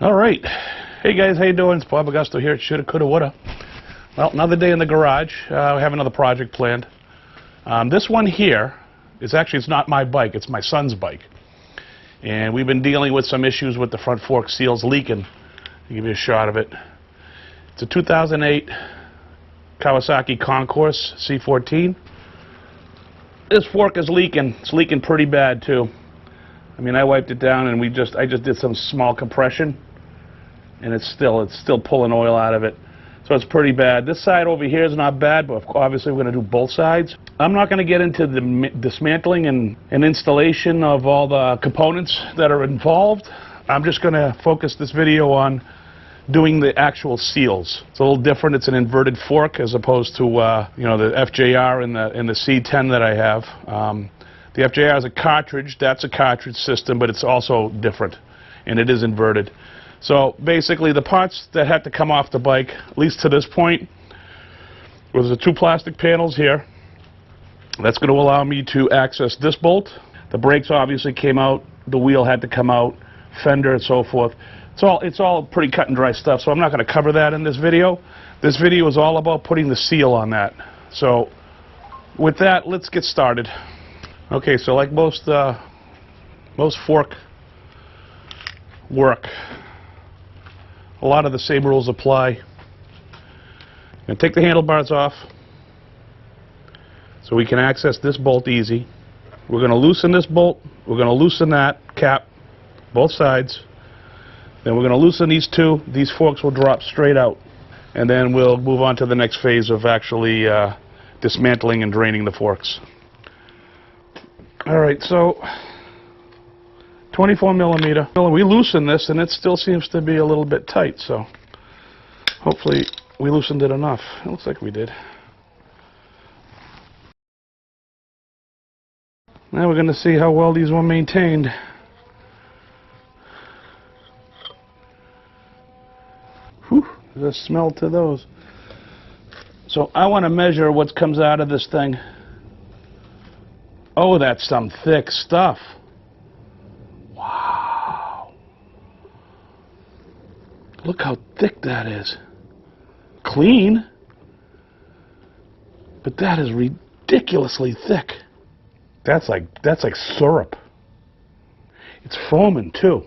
All right. Hey guys, how you doing? It's Bob Augusto here at Shoulda, Coulda, Woulda. Well, another day in the garage. We have another project planned. This one here is actually, it's not my bike, it's my son's bike. And we've been dealing with some issues with the front fork seals leaking. I'll give you a shot of it. It's a 2008 Kawasaki Concours C14. This fork is leaking. It's leaking pretty bad too. I mean, I wiped it down and I just did some small compression, and it's still pulling oil out of it. So it's pretty bad. This side over here is not bad, but obviously we're going to do both sides. I'm not going to get into the dismantling and installation of all the components that are involved. I'm just going to focus this video on doing the actual seals. It's a little different. It's an inverted fork as opposed to you know, the FJR and the C10 that I have. The FJR is a cartridge. That's a cartridge system, but it's also different, and it is inverted. So basically, the parts that had to come off the bike, at least to this point, was the two plastic panels here. That's going to allow me to access this bolt. The brakes obviously came out. The wheel had to come out, fender and so forth. It's all pretty cut and dry stuff, so I'm not going to cover that in this video. This video is all about putting the seal on that. So with that, let's get started. Okay, so like most fork work, a lot of the same rules apply. I'm going to take the handlebars off so we can access this bolt easy. We're going to loosen this bolt. We're going to loosen that cap, both sides. Then we're going to loosen these two. These forks will drop straight out. And then we'll move on to the next phase of actually dismantling and draining the forks. Alright, so 24 millimeter. We loosen this and it still seems to be a little bit tight, so hopefully we loosened it enough. It looks like we did. Now we're going to see how well these were maintained. Whew, there's a smell to those. So I want to measure what comes out of this thing. Oh, that's some thick stuff. Wow. Look how thick that is. Clean, but that is ridiculously thick. That's like syrup. It's foaming too.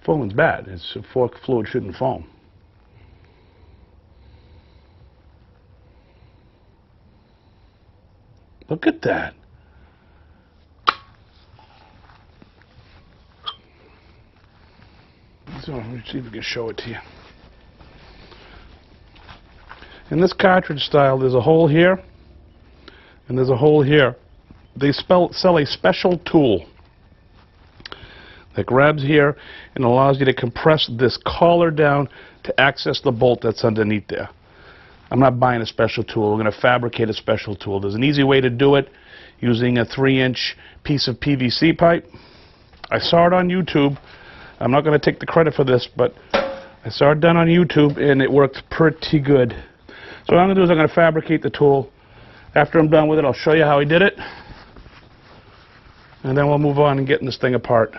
Foaming's bad. It's fork fluid shouldn't foam. Look at that. So let me see if we can show it to you. In this cartridge style, there's a hole here, and there's a hole here. They sell a special tool that grabs here and allows you to compress this collar down to access the bolt that's underneath there. I'm not buying a special tool. We're going to fabricate a special tool. There's an easy way to do it using a 3-inch piece of PVC pipe. I saw it on YouTube. I'm not going to take the credit for this, but I saw it done on YouTube and it worked pretty good. So what I'm going to do is I'm going to fabricate the tool. After I'm done with it, I'll show you how I did it. And then we'll move on and getting this thing apart.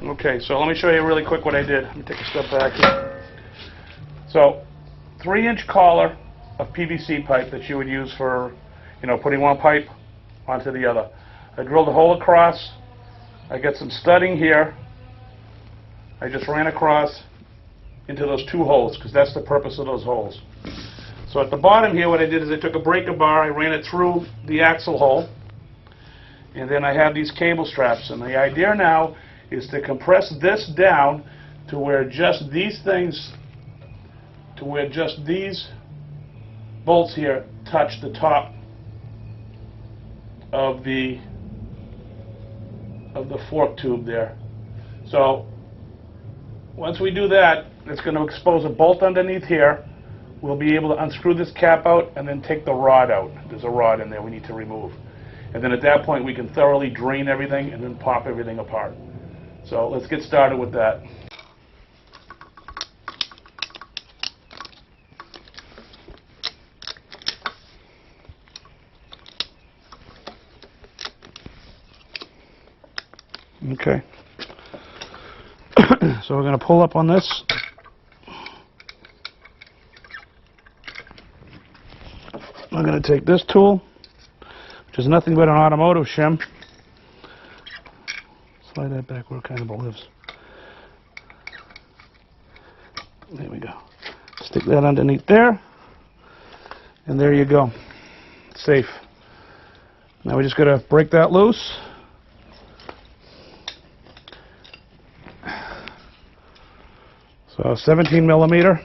Okay, so let me show you really quick what I did. Let me take a step back here. So, 3-inch collar of PVC pipe that you would use for, you know, putting one pipe onto the other. I drilled a hole across. I got some studding here. I just ran across into those two holes because that's the purpose of those holes. So at the bottom here, what I did is I took a breaker bar, I ran it through the axle hole, and then I have these cable straps. And the idea now is to compress this down to where just these things, to where just these bolts here touch the top of the fork tube there. So once we do that, it's going to expose a bolt underneath here. We'll be able to unscrew this cap out and then take the rod out. There's a rod in there we need to remove. And then at that point we can thoroughly drain everything and then pop everything apart. So let's get started with that. Okay. So we're going to pull up on this. I'm going to take this tool, which is nothing but an automotive shim. Slide that back where it kind of lives. There we go. Stick that underneath there. And there you go. Safe. Now we just got to break that loose. So 17 millimeter.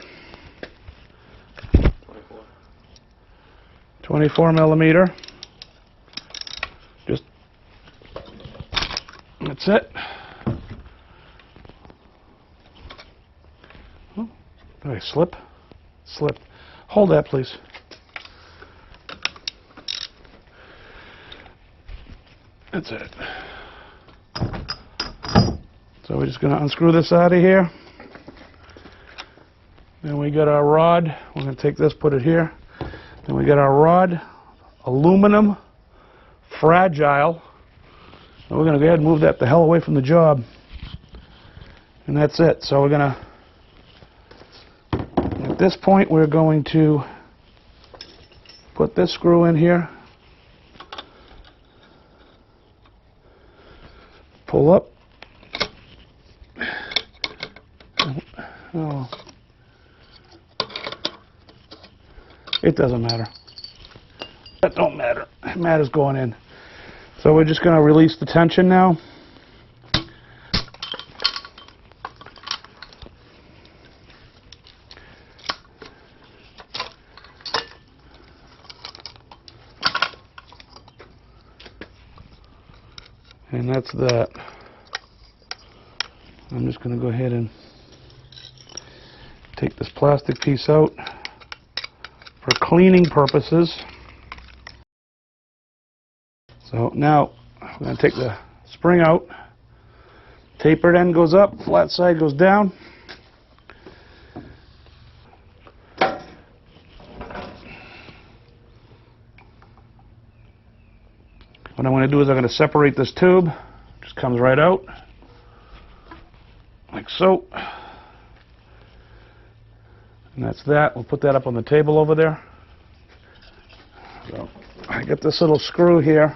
24 millimeter. Just, that's it. Oh, did I slip? Slipped. Hold that, please. That's it. So we're just going to unscrew this out of here. Then we got our rod. We're going to take this, put it here. Then we got our rod, aluminum, fragile. And we're going to go ahead and move that the hell away from the job. And that's it. So we're going to, at this point, we're going to put this screw in here. Pull up. Oh. It doesn't matter. That don't matter. It matters going in. So we're just going to release the tension now. And that's that. I'm just going to go ahead and take this plastic piece out for cleaning purposes. So now I'm going to take the spring out. Tapered end goes up, flat side goes down. What I'm going to do is I'm going to separate this tube. Just comes right out, like so. And that's that. We'll put that up on the table over there. So I got this little screw here.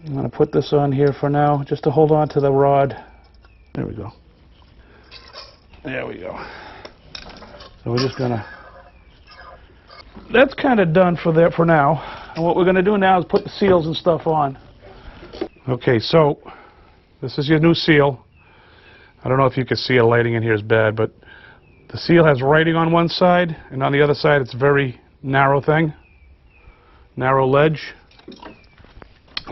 I'm going to put this on here for now, just to hold on to the rod. There we go. There we go. So we're just going to... That's kind of done for now. And what we're going to do now is put the seals and stuff on. Okay, so this is your new seal. I don't know if you can see it, lighting in here is bad, but the seal has writing on one side, and on the other side it's a very narrow thing, narrow ledge.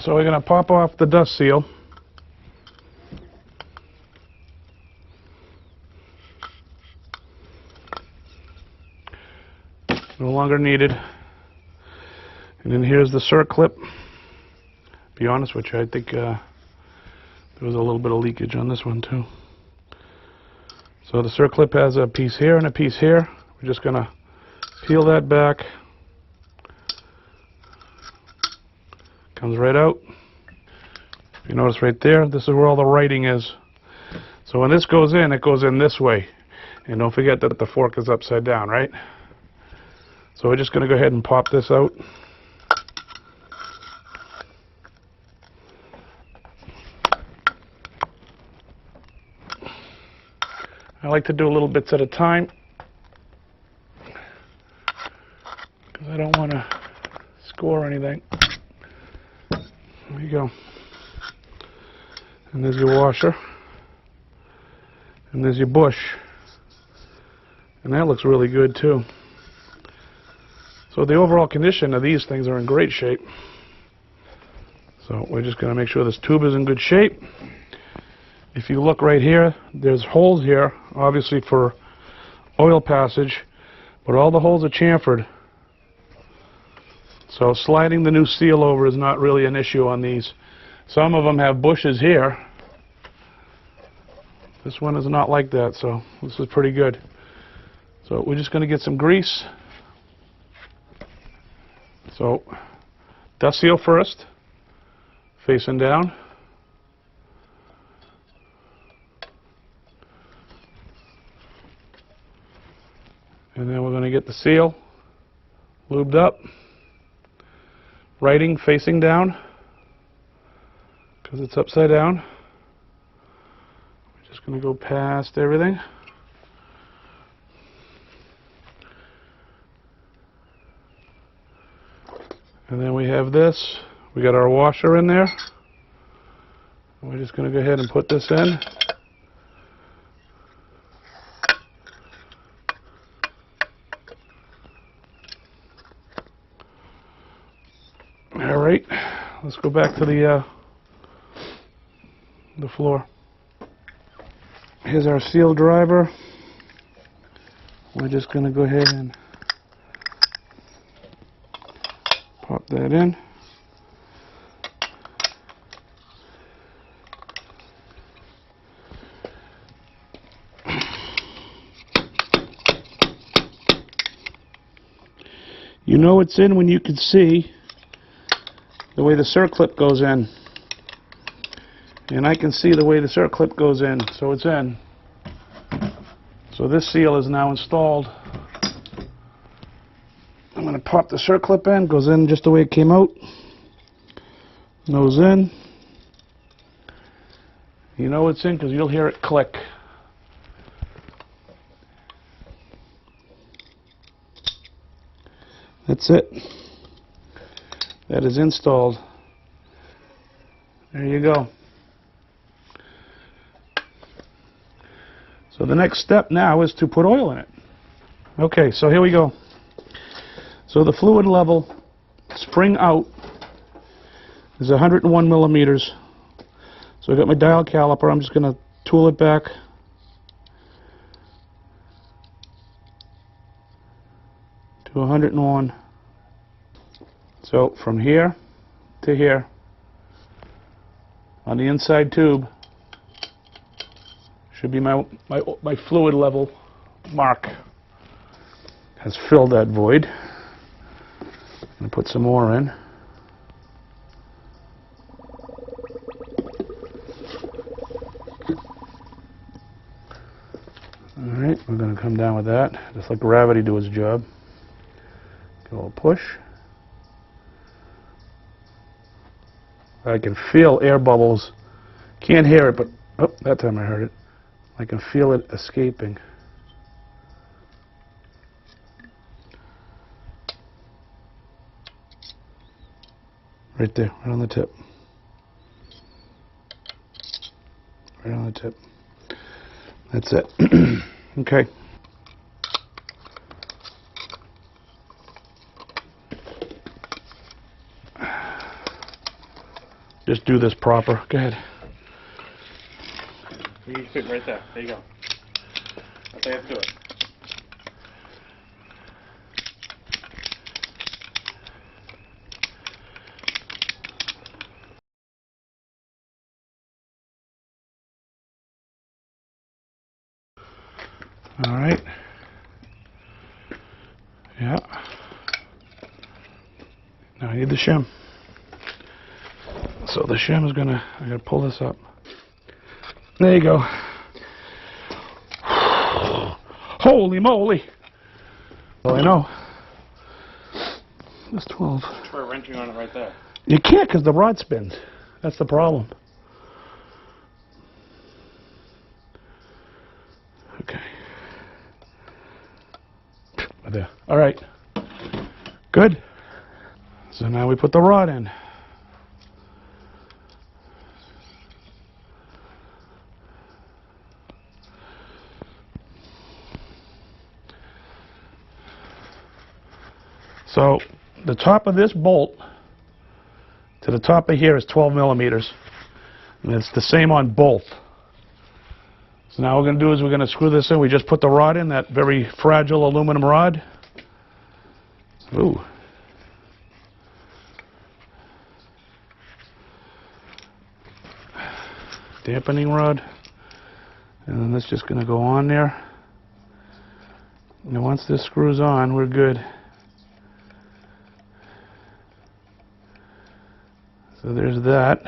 So we're going to pop off the dust seal. No longer needed. And then here's the circlip. Be honest with you, I think there was a little bit of leakage on this one too. So the circlip has a piece here and a piece here. We're just going to peel that back. Comes right out. If you notice right there, this is where all the writing is. So when this goes in, it goes in this way. And don't forget that the fork is upside down, right? So we're just going to go ahead and pop this out. I like to do little bits at a time because I don't want to score anything. There you go. And there's your washer. And there's your bush. And that looks really good too. So the overall condition of these things are in great shape. So we're just going to make sure this tube is in good shape. If you look right here, there's holes here, obviously for oil passage, but all the holes are chamfered. So sliding the new seal over is not really an issue on these. Some of them have bushes here. This one is not like that, so this is pretty good. So we're just going to get some grease. So dust seal first, facing down. And then we're going to get the seal lubed up, writing facing down because it's upside down. We're just going to go past everything. And then we have this. We got our washer in there. We're just going to go ahead and put this in. All right, let's go back to the floor. Here's our seal driver. We're just going to go ahead and pop that in. You know it's in when you can see the way the circlip goes in. And I can see the way the circlip goes in, so it's in. So this seal is now installed. I'm going to pop the circlip in, goes in just the way it came out. Nose in. You know it's in because you'll hear it click. That's it. That is installed. There you go. So the next step now is to put oil in it. Okay, so here we go. So the fluid level, spring out, is 101 millimeters. So I got my dial caliper. I'm just going to tool it back. To 101. So from here to here on the inside tube should be my fluid level mark. Has filled that void. I'm going to put some more in. Alright, we're going to come down with that. Just let gravity do its job. Get a little push. I can feel air bubbles. Can't hear it, but oh, that time I heard it. I can feel it escaping. Right there, right on the tip. Right on the tip. That's it. Okay. Just do this proper. Go ahead. You fit right there. There you go. That's how you have to do it. All right. Yeah. Now I need the shim. So the shim is I'm gonna pull this up. There you go. Holy moly! Well, I know. That's 12. Try wrenching on it right there. You can't because the rod spins. That's the problem. Okay. There. All right. Good. So now we put the rod in. So the top of this bolt to the top of here is 12 millimeters. And it's the same on both. So now what we're going to do is we're going to screw this in. We just put the rod in, that very fragile aluminum rod. Ooh. Dampening rod. And then that's just going to go on there. And once this screws on, we're good. So there's that.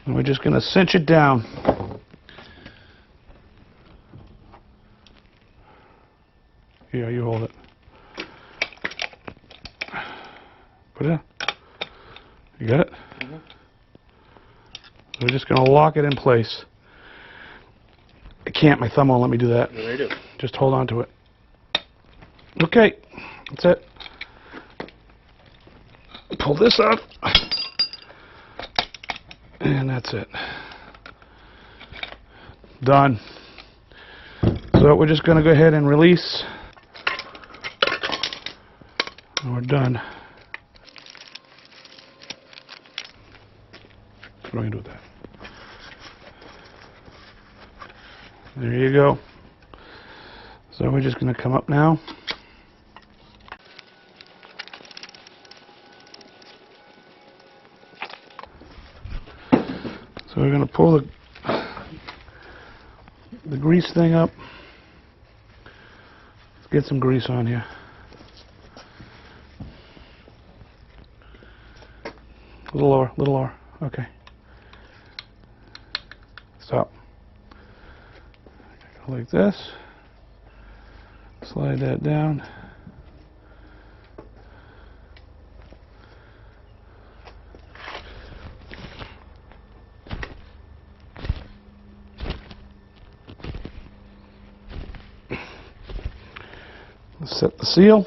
And we're just going to cinch it down. Here, you hold it. Put it in. You got it? Mm-hmm. We're just going to lock it in place. I can't. My thumb won't let me do that. What do I do? Just hold on to it. Okay. That's it. Pull this up. And that's it. Done. So we're just going to go ahead and release. And we're done. What am I going to do with that? There you go. So we're just going to come up now. So we're going to pull the grease thing up. Let's get some grease on here. A little lower, a little lower. Okay. Stop. Like this. Slide that down. Set the seal.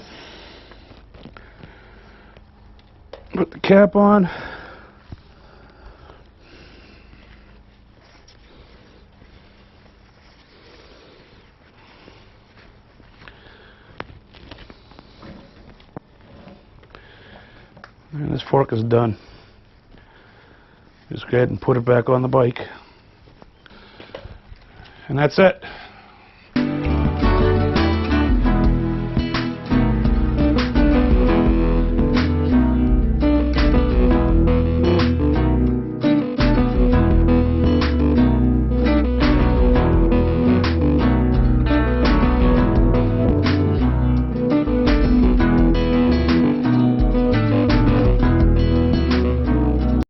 Put the cap on. And this fork is done. Just go ahead and put it back on the bike. And that's it.